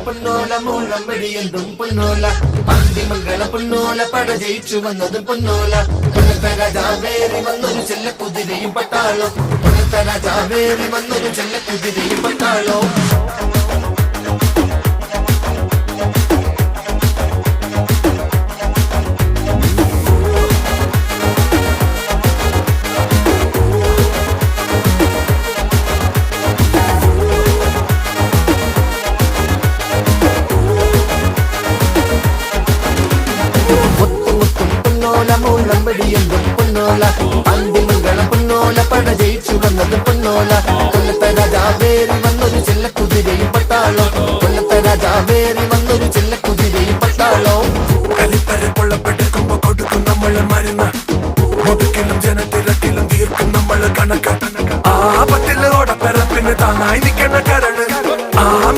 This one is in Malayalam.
പൊന്നോല മൂളമ്പടിയെന്തും പൊന്നോല പന്തിമംഗള പൊന്നോല പട ജയിച്ചു വന്നതും പൊന്നോല പുനത്ത രാജാവേറി വന്നൊരു ചെല്ല കുതിരയും പട്ടാളോ പുനത്ത രാജാവേറി വന്നൊരു ചെല്ല കുതിരയും പട്ടാളോ മൂളമ്പടിയെന്തും പൊന്നോല പന്തിമംഗള പൊന്നോല പട ജയിച്ചു വന്നതും പൊന്നോല കൊല്ലത്ത രാജാവേറി വന്നൊരു ചെല്ല കുതിരയും പട്ടാളോ കൊല്ലത്ത രാജാവേറി വന്നൊരു ചെല്ല കുതിരയും പട്ടാളോ കളിപ്പര കൊള്ളപ്പെട്ടെടുക്കുമ്പോ കൊടുക്കും നമ്മള് മരുന്ന് മുതുക്കിലും ജനത്തിരക്കിലും തീർക്കും നമ്മള് കണക്ക് ആ പത്തില് ഓടപ്പെറപ്പിന് താങ്ങായി നിൽക്കണ കരണ് ആ